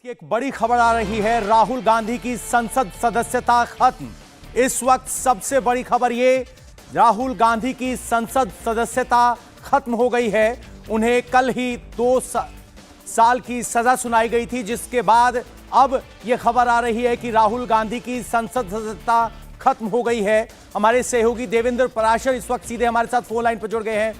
एक बड़ी खबर आ रही है, राहुल गांधी की संसद सदस्यता खत्म। इस वक्त सबसे बड़ी खबर ये, राहुल गांधी की संसद सदस्यता खत्म हो गई है। उन्हें कल ही 2 साल की सजा सुनाई गई थी, जिसके बाद अब यह खबर आ रही है कि राहुल गांधी की संसद सदस्यता खत्म हो गई है। हमारे सहयोगी देवेंद्र पराशर इस वक्त सीधे हमारे साथ फोन लाइन पर जुड़ गए हैं।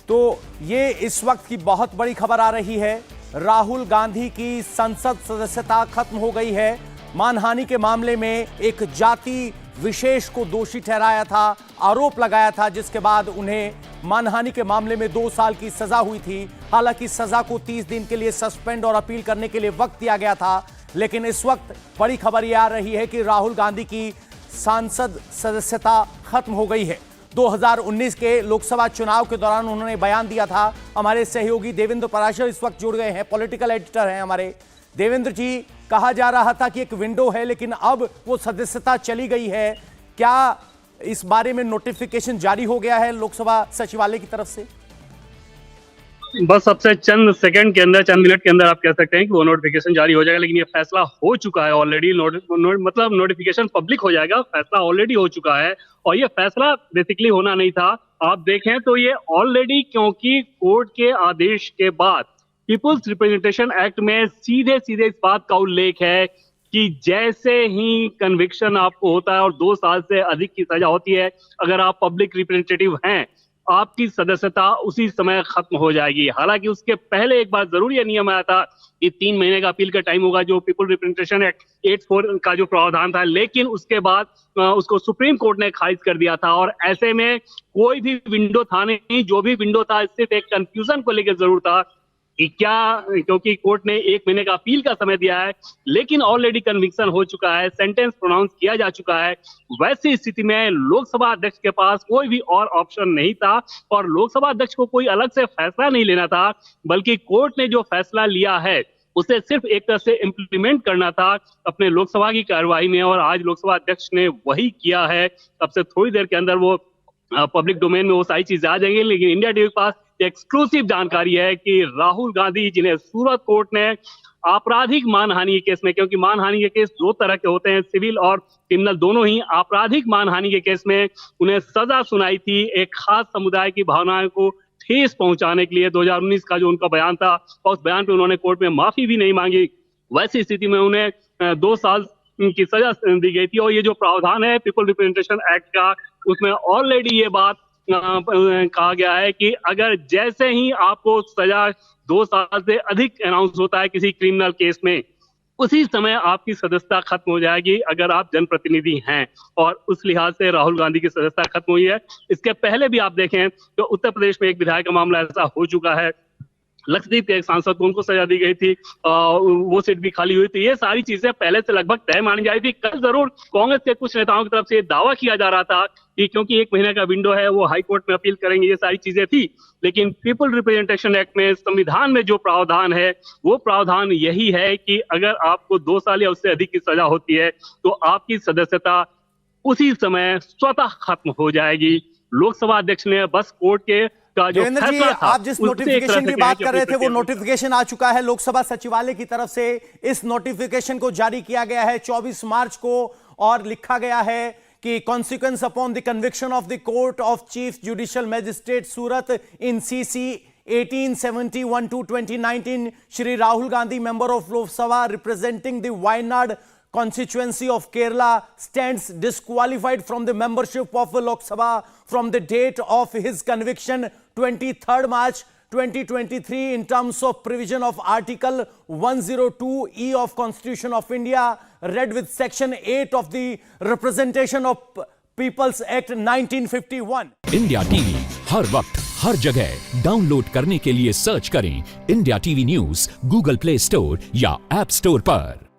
तो ये इस वक्त की बहुत बड़ी खबर आ रही है, राहुल गांधी की संसद सदस्यता खत्म हो गई है। मानहानि के मामले में एक जाति विशेष को दोषी ठहराया था, आरोप लगाया था, जिसके बाद उन्हें मानहानि के मामले में 2 साल की सजा हुई थी। हालांकि सजा को 30 दिन के लिए सस्पेंड और अपील करने के लिए वक्त दिया गया था, लेकिन इस वक्त बड़ी खबर यह आ रही है कि राहुल गांधी की सांसद सदस्यता खत्म हो गई है। 2019 के लोकसभा चुनाव के दौरान उन्होंने बयान दिया था। हमारे सहयोगी देवेंद्र पराशर इस वक्त जुड़ गए हैं, पॉलिटिकल एडिटर हैं हमारे। देवेंद्र जी, कहा जा रहा था कि एक विंडो है, लेकिन अब वो सदस्यता चली गई है। क्या इस बारे में नोटिफिकेशन जारी हो गया है लोकसभा सचिवालय की तरफ से? बस सबसे चंद सेकंड के अंदर, चंद मिनट के अंदर आप कह सकते हैं कि वो नोटिफिकेशन जारी हो जाएगा, लेकिन ये फैसला हो चुका है ऑलरेडी। मतलब नोटिफिकेशन पब्लिक हो जाएगा, फैसला ऑलरेडी हो चुका है। और ये फैसला बेसिकली होना नहीं था। आप देखें तो ये ऑलरेडी, क्योंकि कोर्ट के आदेश के बाद पीपुल्स रिप्रेजेंटेशन एक्ट में सीधे सीधे इस बात का उल्लेख है कि जैसे ही कन्विक्शन आपको होता है और 2 साल से अधिक की सजा होती है, अगर आप पब्लिक रिप्रेजेंटेटिव हैं, आपकी सदस्यता उसी समय खत्म हो जाएगी। हालांकि उसके पहले एक बार जरूर यह नियम आया था कि 3 महीने का अपील का टाइम होगा, जो पीपल रिप्रेजेंटेशन एक्ट 84 का जो प्रावधान था, लेकिन उसके बाद उसको सुप्रीम कोर्ट ने खारिज कर दिया था। और ऐसे में कोई भी विंडो था नहीं, जो भी विंडो था सिर्फ एक कंफ्यूजन को लेकर जरूर था कि क्या, क्योंकि कोर्ट ने 1 महीने का अपील का समय दिया है, लेकिन ऑलरेडी कन्विक्शन हो चुका है, सेंटेंस प्रोनाउंस किया जा चुका है। वैसी स्थिति में लोकसभा अध्यक्ष के पास कोई भी और ऑप्शन नहीं था और लोकसभा अध्यक्ष को कोई अलग से फैसला नहीं लेना था, बल्कि कोर्ट ने जो फैसला लिया है उसे सिर्फ एक तरह से इम्प्लीमेंट करना था अपने लोकसभा की कार्यवाही में। और आज लोकसभा अध्यक्ष ने वही किया है। अब से थोड़ी देर के अंदर वो पब्लिक डोमेन में वो सारी चीजें आ जाएंगी, लेकिन इंडिया टीवी के पास एक्सक्लूसिव जानकारी है कि राहुल गांधी, जिन्हें सूरत कोर्ट ने आपराधिक मानहानि के केस में, क्योंकि मानहानि के केस 2 तरह के होते हैं, सिविल और क्रिमिनल दोनों ही, आपराधिक मानहानि के केस में उन्हें सजा सुनाई थी एक खास समुदाय की भावनाओं को ठेस पहुंचाने के लिए। 2019 का जो उनका बयान था, और उस बयान पे उन्होंने कोर्ट में माफी भी नहीं मांगी। वैसी स्थिति में उन्हें 2 साल की सजा दी गई थी। और ये जो प्रावधान है पीपल रिप्रेजेंटेशन एक्ट का, उसमें ऑलरेडी ये बात कहा गया है कि अगर जैसे ही आपको सजा 2 साल से अधिक अनाउंस होता है किसी क्रिमिनल केस में, उसी समय आपकी सदस्यता खत्म हो जाएगी अगर आप जनप्रतिनिधि हैं। और उस लिहाज से राहुल गांधी की सदस्यता खत्म हुई है। इसके पहले भी आप देखें तो उत्तर प्रदेश में एक विधायक का मामला ऐसा हो चुका है, लक्षद्वीप के एक सांसद को उनको सजा दी गई थी, वो सीट भी खाली हुई थी। ये सारी चीजें पहले से लगभग तय मानी जा रही थी। कल जरूर कांग्रेस के कुछ नेताओं की तरफ से दावा किया जा रहा था कि क्योंकि 1 महीने का विंडो है, वो हाई कोर्ट में अपील करेंगे, ये सारी चीजें थी। लेकिन पीपल रिप्रेजेंटेशन एक्ट में, संविधान में जो प्रावधान है, वो प्रावधान यही है कि अगर आपको 2 साल या उससे अधिक की सजा होती है तो आपकी सदस्यता उसी समय स्वतः खत्म हो जाएगी। लोकसभा अध्यक्ष ने बस कोर्ट के देवेंद्र जी, आप जिस नोटिफिकेशन की बात कर रहे थे, वो नोटिफिकेशन आ चुका है लोकसभा सचिवालय की तरफ से। इस नोटिफिकेशन को जारी किया गया है 24 मार्च को, और लिखा गया है कि consequence upon the conviction of the court of chief judicial magistrate Surat in CC 1871 to 2019, Shri Rahul Gandhi, member of Lok Sabha representing the Wayanad constituency of Kerala, stands disqualified from the membership of Lok Sabha from the date of his conviction 23rd March 2023 in terms of provision of Article 102E of Constitution of India, read with Section 8 of the Representation of People's Act 1951. India TV हर वक्त हर जगह download करने के लिए search करें India TV news Google play store या app store पर।